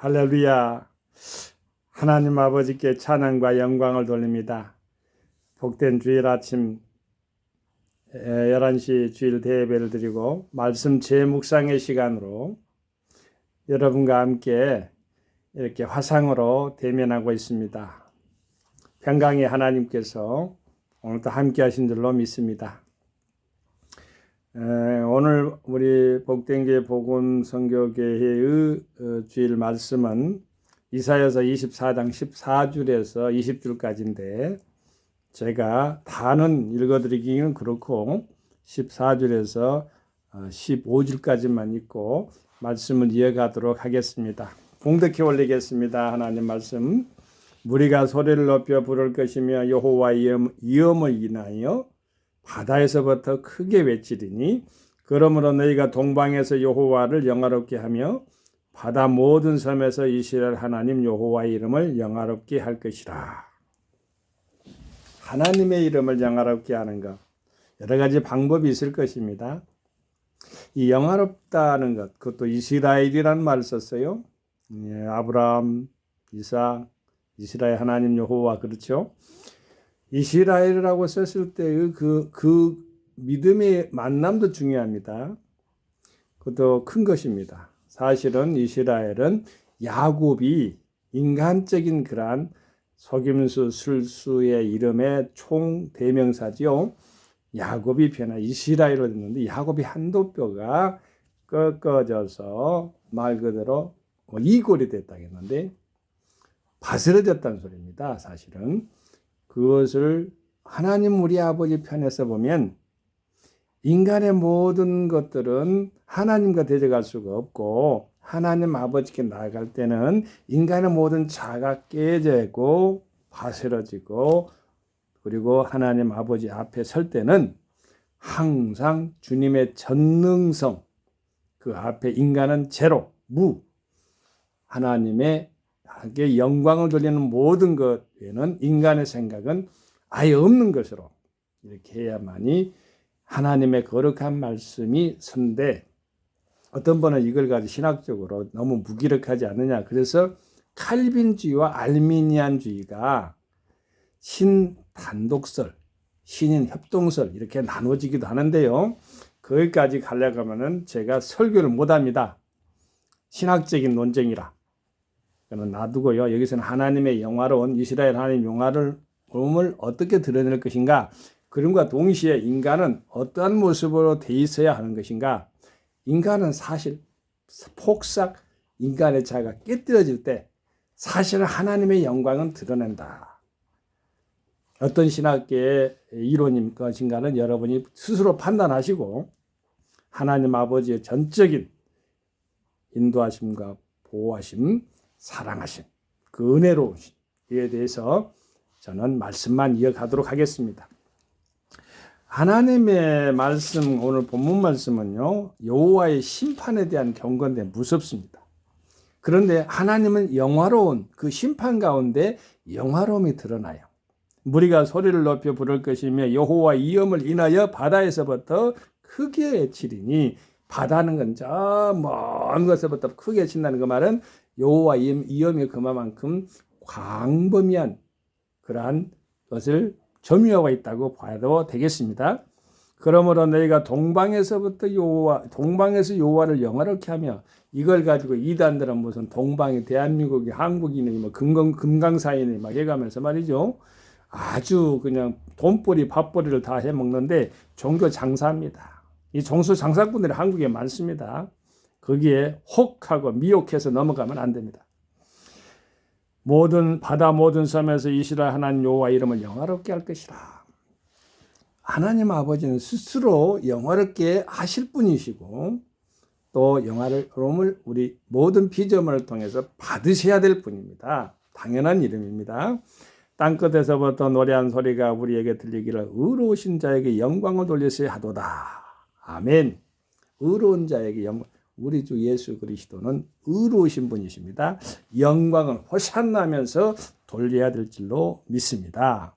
할렐루야. 하나님 아버지께 찬양과 영광을 돌립니다. 복된 주일 아침 11시 주일 대예배를 드리고 말씀 재묵상의 시간으로 여러분과 함께 이렇게 화상으로 대면하고 있습니다. 평강의 하나님께서 오늘도 함께 하신 줄로 믿습니다. 오늘 우리 복된교회 복음선교교회의 주일 말씀은 이사야서 24장 14줄에서 20줄까지인데 제가 다는 읽어드리기는 그렇고 14줄에서 15줄까지만 읽고 말씀을 이어가도록 하겠습니다. 봉독해 올리겠습니다. 하나님 말씀. 무리가 소리를 높여 부를 것이며 여호와의 이음을 인하여 바다에서부터 크게 외치리니 그러므로 너희가 동방에서 여호와를 영화롭게 하며 바다 모든 섬에서 이스라엘 하나님 여호와의 이름을 영화롭게 할 것이라. 하나님의 이름을 영화롭게 하는 것, 여러 가지 방법이 있을 것입니다. 이 영화롭다는 것, 그것도 이스라엘이라는 말을 썼어요. 아브라함, 이삭, 이스라엘 하나님 여호와, 그렇죠? 이스라엘이라고 썼을 때의 그 믿음의 만남도 중요합니다. 그것도 큰 것입니다. 사실은 이스라엘은 야곱이 인간적인 그러한 속임수, 술수의 이름의 총 대명사지요. 야곱이 변화 이스라엘로 됐는데 야곱이 한도뼈가 꺾어져서 말 그대로 이골이 됐다겠는데 바스러졌다는 소리입니다. 사실은. 그것을 하나님 우리 아버지 편에서 보면 인간의 모든 것들은 하나님과 대적할 수가 없고 하나님 아버지께 나아갈 때는 인간의 모든 자가 깨지고 바스러지고 그리고 하나님 아버지 앞에 설 때는 항상 주님의 전능성 그 앞에 인간은 제로, 무 하나님의 영광을 돌리는 모든 것 외에는 인간의 생각은 아예 없는 것으로 이렇게 해야만이 하나님의 거룩한 말씀이 선데 어떤 분은 이걸 가지고 신학적으로 너무 무기력하지 않느냐. 그래서 칼빈주의와 알미니안주의가 신단독설, 신인 협동설 이렇게 나눠지기도 하는데요. 거기까지 가려고 하면은 제가 설교를 못합니다. 신학적인 논쟁이라. 그는 놔두고요. 여기서는 하나님의 영화로운 이스라엘 하나님 영화로움을 어떻게 드러낼 것인가? 그럼과 동시에 인간은 어떠한 모습으로 돼 있어야 하는 것인가? 인간은 사실 폭삭 인간의 자가 깨뜨려질 때 사실은 하나님의 영광은 드러낸다. 어떤 신학계의 이론인 것인가는 여러분이 스스로 판단하시고 하나님 아버지의 전적인 인도하심과 보호하심 사랑하심, 그 은혜로우신 이에 대해서 저는 말씀만 이어가도록 하겠습니다. 하나님의 말씀, 오늘 본문 말씀은요, 여호와의 심판에 대한 경고인데 무섭습니다. 그런데 하나님은 영화로운 그 심판 가운데 영화로움이 드러나요. 무리가 소리를 높여 부를 것이며 여호와의 이음을 인하여 바다에서부터 크게 외치리니 바다는 건 저 먼 것에서부터 크게 외친다는 그 말은 여호와 이음이 그만큼 광범위한 그러한 것을 점유하고 있다고 봐도 되겠습니다. 그러므로 너희가 동방에서 여호와를 영화롭게 하며 이걸 가지고 이단들은 무슨 동방이 대한민국이 한국인이 뭐 금강사인이 막 해가면서 말이죠. 아주 그냥 돈벌이 밥벌이를 다 해먹는데 종교 장사입니다. 이 종수 장사꾼들이 한국에 많습니다. 거기에 혹하고 미혹해서 넘어가면 안 됩니다. 바다 모든 섬에서 이스라엘 하나님 여호와 이름을 영화롭게 할 것이라. 하나님 아버지는 스스로 영화롭게 하실 분이시고 또 영화로움을 우리 모든 피조물을 통해서 받으셔야 될 분입니다. 당연한 이름입니다. 땅끝에서부터 노래한 소리가 우리에게 들리기를 의로우신 자에게 영광을 돌리셔야 하도다. 아멘. 의로운 자에게 영광. 우리 주 예수 그리스도는 의로우신 분이십니다. 영광을 호산나면서 돌려야 될 줄로 믿습니다.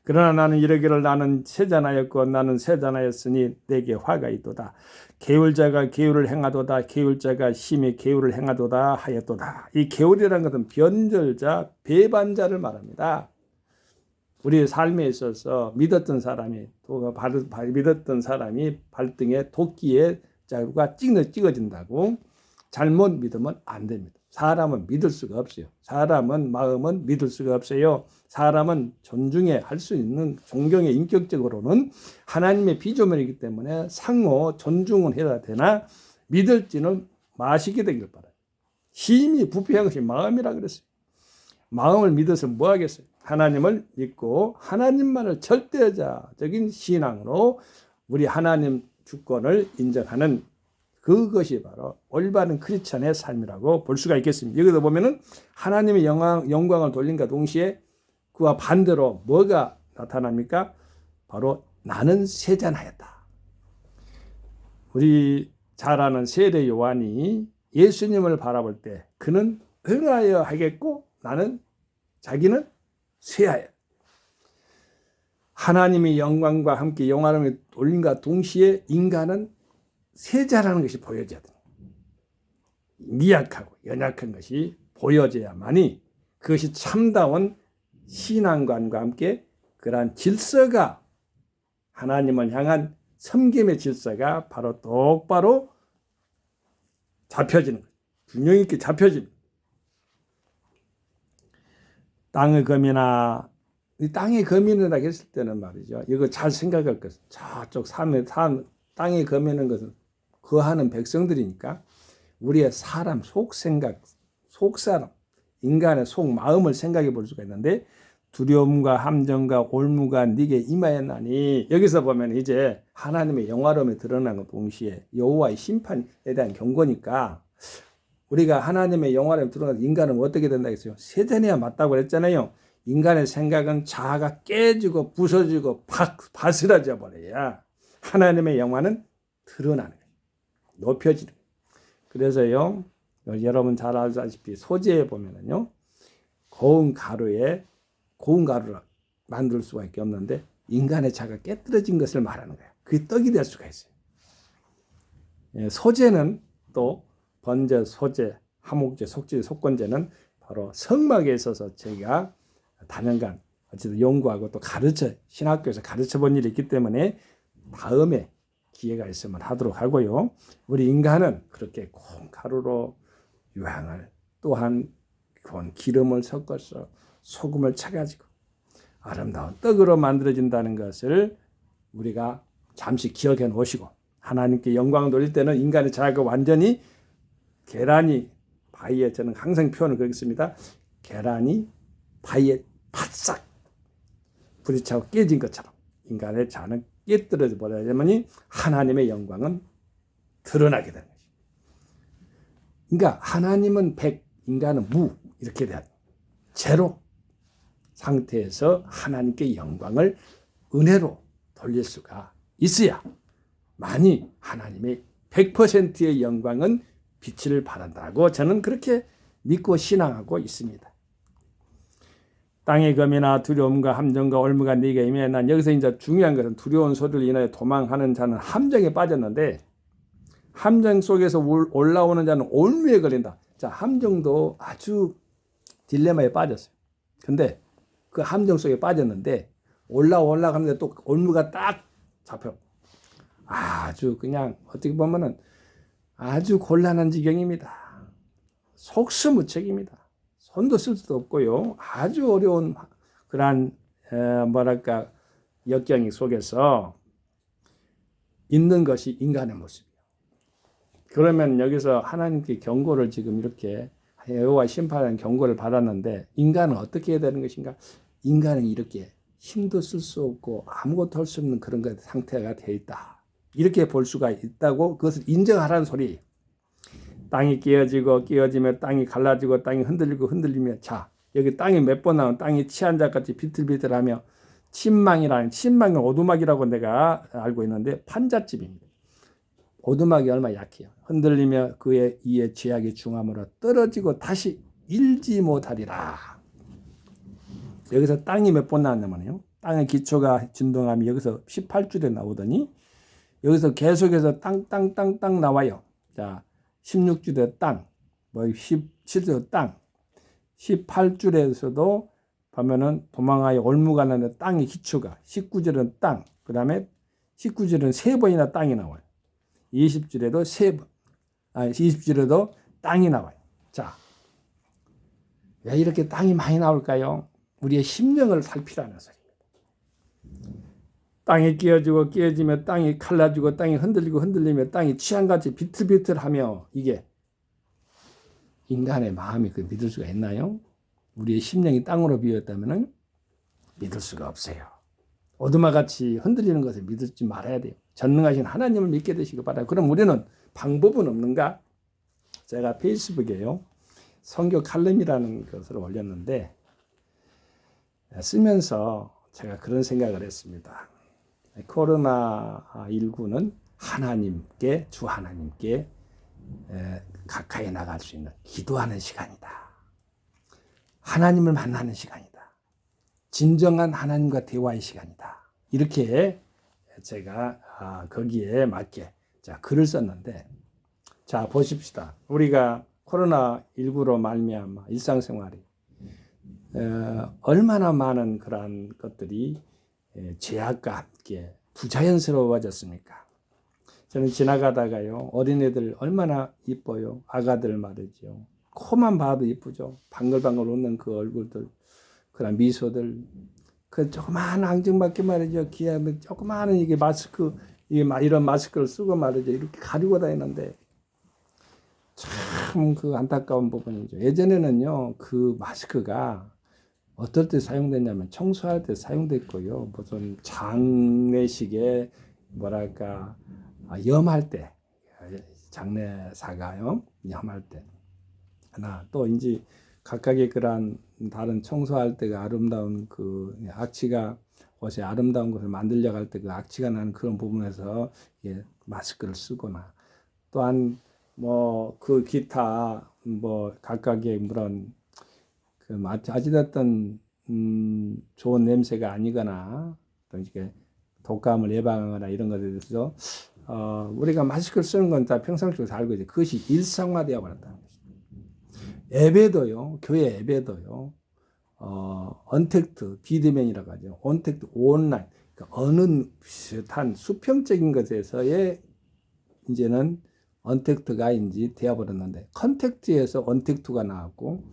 그러나 나는 이르기를 나는 세자나였고 나는 세자나였으니 내게 화가 있도다. 계율자가 계율을 행하도다. 계율자가 심히 계율을 행하도다 하였도다. 이 계율이라는 것은 변절자, 배반자를 말합니다. 우리의 삶에 있어서 믿었던 사람이 발등에 도끼에 자루가 찍어진다고 잘못 믿으면 안 됩니다. 사람은 믿을 수가 없어요. 사람은 마음은 믿을 수가 없어요. 사람은 존중해 할 수 있는 존경의 인격적으로는 하나님의 피조물이기 때문에 상호 존중은 해야 되나 믿을지는 마시게 되길 바라요. 힘이 부패한 것이 마음이라 그랬어요. 마음을 믿어서 뭐 하겠어요? 하나님을 믿고 하나님만을 절대자적인 신앙으로 우리 하나님 주권을 인정하는 그것이 바로 올바른 크리스찬의 삶이라고 볼 수가 있겠습니다. 여기서 보면은 하나님의 영광을 돌린과 동시에 그와 반대로 뭐가 나타납니까? 바로 나는 세잔하였다. 우리 잘 아는 세례 요한이 예수님을 바라볼 때 그는 흥하여 하겠고 자기는 쇠하여. 하나님의 영광과 함께 영화로움을 돌림과 동시에 인간은 세자라는 것이 보여져야 됩니다. 미약하고 연약한 것이 보여져야만이 그것이 참다운 신앙관과 함께 그러한 질서가 하나님을 향한 섬김의 질서가 바로 똑바로 잡혀지는 거예요. 균형 있게 잡혀집니다. 땅의 거민아, 이 땅의 거민이라고 했을 때는 말이죠. 이거 잘 생각할 것은 저쪽 땅의 거민은 것은 거하는 백성들이니까 우리의 사람 속생각, 속사람, 인간의 속마음을 생각해 볼 수가 있는데 두려움과 함정과 올무가 네게 임하였나니 여기서 보면 이제 하나님의 영화로움에 드러나는 동시에 여호와의 심판에 대한 경고니까 우리가 하나님의 영화로움에 드러나서 인간은 어떻게 된다 했어요? 세잔해야 맞다고 그랬잖아요. 인간의 생각은 자아가 깨지고 부서지고 바스라져 버려야 하나님의 영화는 드러나는 거예요. 높여지는 거예요. 그래서요, 여러분 잘 알다시피 소재에 보면은요, 고운 가루를 만들 수가 없는데 인간의 자아가 깨뜨려진 것을 말하는 거예요. 그게 떡이 될 수가 있어요. 소재는 또 번제, 소재, 화목제, 속죄, 속건제는 바로 성막에 있어서 제가 단연간 어쨌든 연구하고 또 신학교에서 가르쳐 본 일이 있기 때문에 다음에 기회가 있으면 하도록 하고요. 우리 인간은 그렇게 콩가루로 유황을 또한 기름을 섞어서 소금을 쳐가지고 아름다운 떡으로 만들어진다는 것을 우리가 잠시 기억해 놓으시고 하나님께 영광을 돌릴 때는 인간의 자아가 완전히 계란이 바위에 저는 항상 표현을 그렇게 씁니다. 계란이 바위에 바싹 부딪히고 깨진 것처럼 인간의 자아는 깨뜨려져 버려야지만 하나님의 영광은 드러나게 되는 것입니다. 그러니까 하나님은 100, 인간은 무 이렇게 돼야 돼요. 제로 상태에서 하나님께 영광을 은혜로 돌릴 수가 있어야 만이 하나님의 100%의 영광은 빛을 발한다고 저는 그렇게 믿고 신앙하고 있습니다. 땅의 검이나 두려움과 함정과 올무가 네게 임해. 난 여기서 이제 중요한 것은 두려운 소리를 인하여 도망하는 자는 함정에 빠졌는데 함정 속에서 올라오는 자는 올무에 걸린다. 자, 함정도 아주 딜레마에 빠졌어요. 근데 그 함정 속에 빠졌는데 올라가는데 또 올무가 딱 잡혀. 아주 그냥 어떻게 보면은 아주 곤란한 지경입니다. 속수무책입니다. 손도 쓸 수도 없고요. 아주 어려운 그러한 역경 속에서 있는 것이 인간의 모습이에요. 그러면 여기서 하나님께 경고를 지금 이렇게 여호와 심판하는 경고를 받았는데 인간은 어떻게 해야 되는 것인가? 인간은 이렇게 힘도 쓸 수 없고 아무것도 할 수 없는 그런 상태가 되어 있다. 이렇게 볼 수가 있다고 그것을 인정하라는 소리. 땅이 깨어지며 땅이 갈라지고 땅이 흔들리며 자 여기 땅이 몇 번 나오면 땅이 치한 자같이 비틀비틀하며 침망이 오두막이라고 내가 알고 있는데 판잣집입니다. 오두막이 얼마나 약해요. 흔들리며 그의 이에 죄악이 중함으로 떨어지고 다시 일지 못하리라. 여기서 땅이 몇 번 나왔냐면요. 땅의 기초가 진동함이 여기서 18줄에 나오더니 여기서 계속해서 땅 나와요. 자, 16줄에 땅, 뭐 17절 땅, 18줄에서도 보면은 도망하여 올무가는데 땅의 기초가, 19절은 땅, 그 다음에 19절은 세 번이나 땅이 나와요. 20절에도 20절에도 땅이 나와요. 자, 왜 이렇게 땅이 많이 나올까요? 우리의 심령을 살피라는 소리입니다. 땅이 끼어지며 땅이 갈라지고 땅이 흔들리며 땅이 취한같이 비틀비틀하며 이게 인간의 마음이 그 믿을 수가 있나요? 우리의 심령이 땅으로 비었다면 믿을 수가 없어요. 오두막같이 흔들리는 것을 믿지 말아야 돼요. 전능하신 하나님을 믿게 되시기 바라요. 그럼 우리는 방법은 없는가? 제가 페이스북에요. 선교 칼럼이라는 것을 올렸는데 쓰면서 제가 그런 생각을 했습니다. 코로나19는 하나님께, 주 하나님께 가까이 나갈 수 있는 기도하는 시간이다. 하나님을 만나는 시간이다. 진정한 하나님과 대화의 시간이다. 이렇게 제가 거기에 맞게 글을 썼는데, 자 보십시다. 우리가 코로나19로 말미암아 일상생활이 얼마나 많은 그러한 것들이 제약과 함께 부자연스러워졌습니까? 저는 지나가다가요, 어린애들 얼마나 이뻐요. 아가들 말이죠. 코만 봐도 이쁘죠. 방글방글 웃는 그 얼굴들, 그런 미소들, 그 조그마한 앙증맞게 말이죠. 귀에 조그마한 이게 마스크, 이런 마스크를 쓰고 말이죠. 이렇게 가리고 다니는데 참 그 안타까운 부분이죠. 예전에는요, 그 마스크가 어떨 때 사용됐냐면 청소할 때 사용됐고요. 무슨 장례식에 뭐랄까 염할 때, 장례사가요, 염할 때 하나, 또 이제 각각의 그러한 다른 청소할 때 그 아름다운 그 악취가 옷에 아름다운 것을 만들려 갈 때 그 악취가 나는 그런 부분에서 마스크를 쓰거나, 또한 뭐 그 기타 뭐 각각의 그런 그 어찌됐든 좋은 냄새가 아니거나 또 이렇게 독감을 예방하거나 이런 것에 대해서 우리가 마스크를 쓰는 건 다 평상시로 알고 있죠. 그것이 일상화되어 버렸다는 것입니다. 예배도요, 교회 예배도요, 언택트, 비대면이라고 하죠. 언택트, 온라인, 그러니까 어느 비슷한 수평적인 것에서의 이제는 언택트가 이제 되어버렸는데, 컨택트에서 언택트가 나왔고,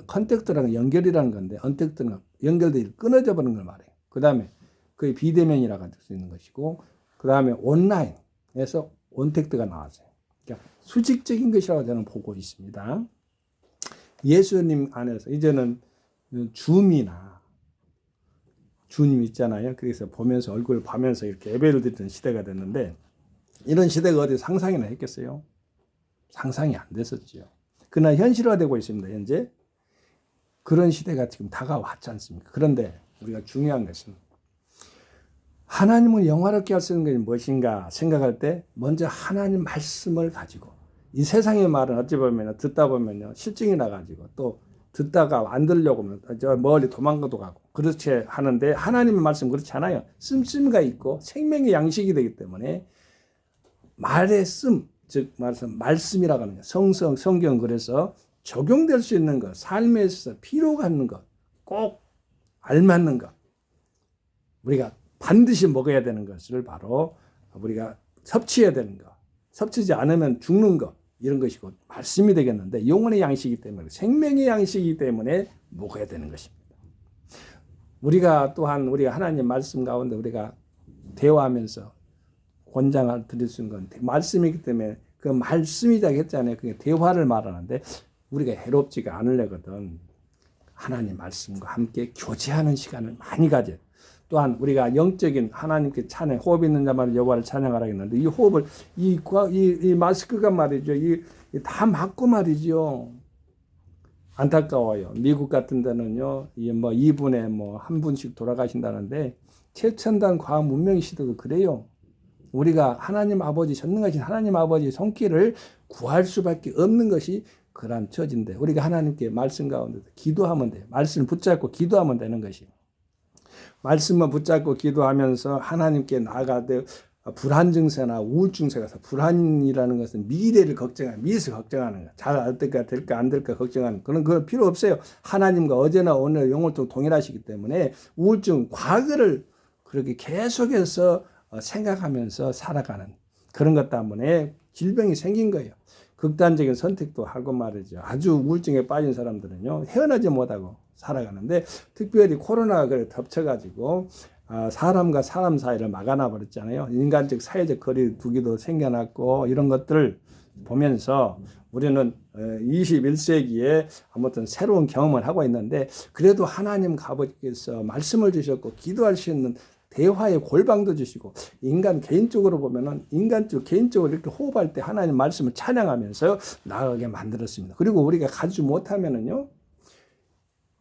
컨택트랑 연결이라는 건데, 언택트는 연결되기 끊어져 버리는 걸 말해요. 그 다음에 그게 비대면이라고 할 수 있는 것이고, 그 다음에 온라인에서 언택트가 나왔어요. 그러니까 수직적인 것이라고 저는 보고 있습니다. 예수님 안에서 이제는 줌이나 주님 있잖아요. 그래서 보면서 얼굴을 봐면서 이렇게 예배를 드리는 시대가 됐는데, 이런 시대가 어디 상상이나 했겠어요? 상상이 안 됐었죠. 그러나 현실화되고 있습니다. 현재 그런 시대가 지금 다가왔지 않습니까? 그런데 우리가 중요한 것은 하나님을 영화롭게 할 수 있는 것이 무엇인가 생각할 때 먼저 하나님 말씀을 가지고, 이 세상의 말은 어찌 보면 듣다 보면요 실증이 나가지고 또 듣다가 안 들으려고 하면 저 멀리 도망가도 가고 그렇지 하는데, 하나님의 말씀 그렇지 않아요. 씀씀이가 있고 생명의 양식이 되기 때문에 말의 씀, 즉 말씀이라고 하는 거, 성경, 그래서 적용될 수 있는 것, 삶에 있어서 필요가 있는 것, 꼭 알맞는 것, 우리가 반드시 먹어야 되는 것을 바로 우리가 섭취해야 되는 것, 섭취하지 않으면 죽는 것, 이런 것이고 말씀이 되겠는데, 영혼의 양식이기 때문에, 생명의 양식이기 때문에 먹어야 되는 것입니다. 우리가 또한 우리가 하나님 말씀 가운데 우리가 대화하면서 권장을 드릴 수 있는 건 말씀이기 때문에, 그 말씀이자 했잖아요. 그게 대화를 말하는데 우리가 해롭지가 않으려거든 하나님 말씀과 함께 교제하는 시간을 많이 가져요. 또한 우리가 영적인 하나님께 찬양, 호흡 있는 자마다 여호와를 찬양하라 했는데, 이 호흡을 이 마스크가 말이죠, 다 막고 말이죠. 안타까워요. 미국 같은 데는요, 뭐 2분에 뭐 한 분씩 돌아가신다는데, 최첨단 과학 문명 시대도 그래요. 우리가 하나님 아버지, 전능하신 하나님 아버지 손길을 구할 수밖에 없는 것이 그러한 처지인데, 우리가 하나님께 말씀 가운데 기도하면 돼요. 말씀을 붙잡고 기도하면 되는 것이에요. 말씀만 붙잡고 기도하면서 하나님께 나아가되 불안 증세나 우울증 증세가 불안이라는 것은 미래를 걱정하는, 미래를 걱정하는 거, 잘 될까 안 될까 걱정하는 그런 필요 없어요. 하나님과 어제나 오늘 영원토록 동일하시기 때문에 우울증 과거를 그렇게 계속해서 생각하면서 살아가는 그런 것 때문에 질병이 생긴 거예요. 극단적인 선택도 하고 말이죠. 아주 우울증에 빠진 사람들은요 헤어나지 못하고 살아가는데, 특별히 코로나가 그래 덮쳐가지고 사람과 사람 사이를 막아놔 버렸잖아요. 인간적 사회적 거리 두기도 생겨났고, 이런 것들을 보면서 우리는 21세기에 아무튼 새로운 경험을 하고 있는데, 그래도 하나님 아버지께서 말씀을 주셨고 기도할 수 있는 대화의 골방도 주시고, 인간 개인적으로 보면은 개인적으로 이렇게 호흡할 때 하나님 말씀을 찬양하면서 나아가게 만들었습니다. 그리고 우리가 가지 못하면은요,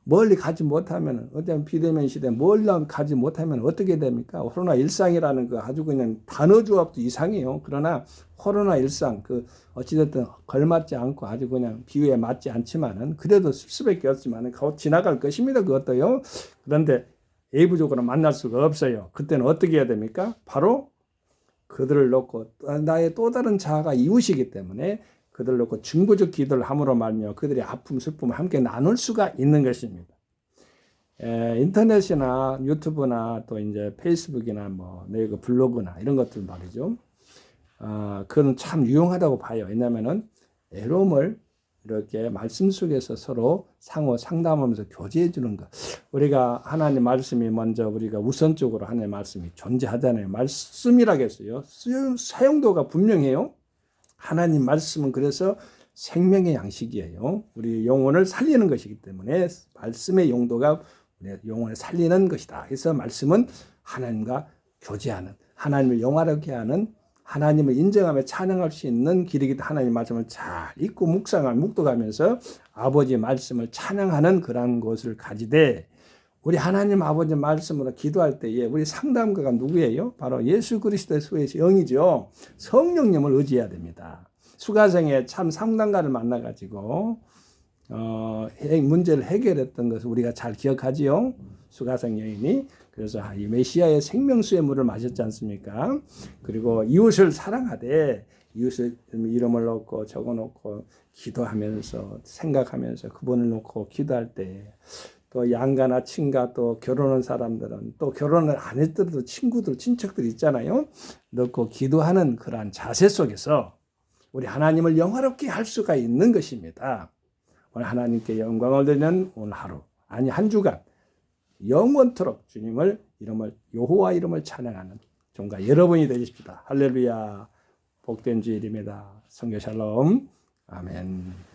멀리 가지 못하면은, 어떤 비대면 시대 멀리 가지 못하면 어떻게 됩니까? 코로나 일상이라는 거 아주 그냥 단어 조합도 이상해요. 그러나 코로나 일상 어찌됐든 걸맞지 않고 아주 그냥 비유에 맞지 않지만은, 그래도 쓸 수밖에 없지만은 곧 지나갈 것입니다. 그것도요. 그런데 예부적으로 만날 수가 없어요. 그때는 어떻게 해야 됩니까? 바로 그들을 놓고 나의 또 다른 자아가 이웃이기 때문에 그들을 놓고 중보적 기도를 함으로 말미암아 그들의 아픔, 슬픔을 함께 나눌 수가 있는 것입니다. 인터넷이나 유튜브나 또 이제 페이스북이나 뭐 네이버 블로그나 이런 것들 말이죠. 그건 참 유용하다고 봐요. 왜냐하면은 애로움을 이렇게 말씀 속에서 서로 상호 상담하면서 교제해 주는 것. 우리가 하나님 말씀이 먼저 우리가 우선적으로 하나님 말씀이 존재하잖아요. 말씀이라고 했어요. 사용도가 분명해요. 하나님 말씀은 그래서 생명의 양식이에요. 우리 영혼을 살리는 것이기 때문에 말씀의 용도가 우리 영혼을 살리는 것이다. 그래서 말씀은 하나님과 교제하는, 하나님을 영화롭게 하는, 하나님을 인정하며 찬양할 수 있는 길이기 때문에 하나님 말씀을 잘 읽고 묵독하면서 아버지 말씀을 찬양하는 그런 것을 가지되, 우리 하나님 아버지 말씀으로 기도할 때에 우리 상담가가 누구예요? 바로 예수 그리스도의 영이죠. 성령님을 의지해야 됩니다. 수가성에 참 상담가를 만나가지고 문제를 해결했던 것을 우리가 잘 기억하지요. 수가성 여인이. 그래서 이 메시아의 생명수의 물을 마셨지 않습니까? 그리고 이웃을 사랑하되, 이웃의 이름을 놓고 적어놓고 기도하면서 생각하면서 그분을 놓고 기도할 때, 또 양가나 친가, 또 결혼한 사람들은, 또 결혼을 안 했더라도 친구들, 친척들 있잖아요. 놓고 기도하는 그러한 자세 속에서 우리 하나님을 영화롭게 할 수가 있는 것입니다. 오늘 하나님께 영광을 드리는 오늘 하루, 아니 한 주간 영원토록 주님을 이름을, 여호와 이름을 찬양하는 종과 여러분이 되십시다. 할렐루야. 복된 주일입니다. 성교 샬롬. 아멘.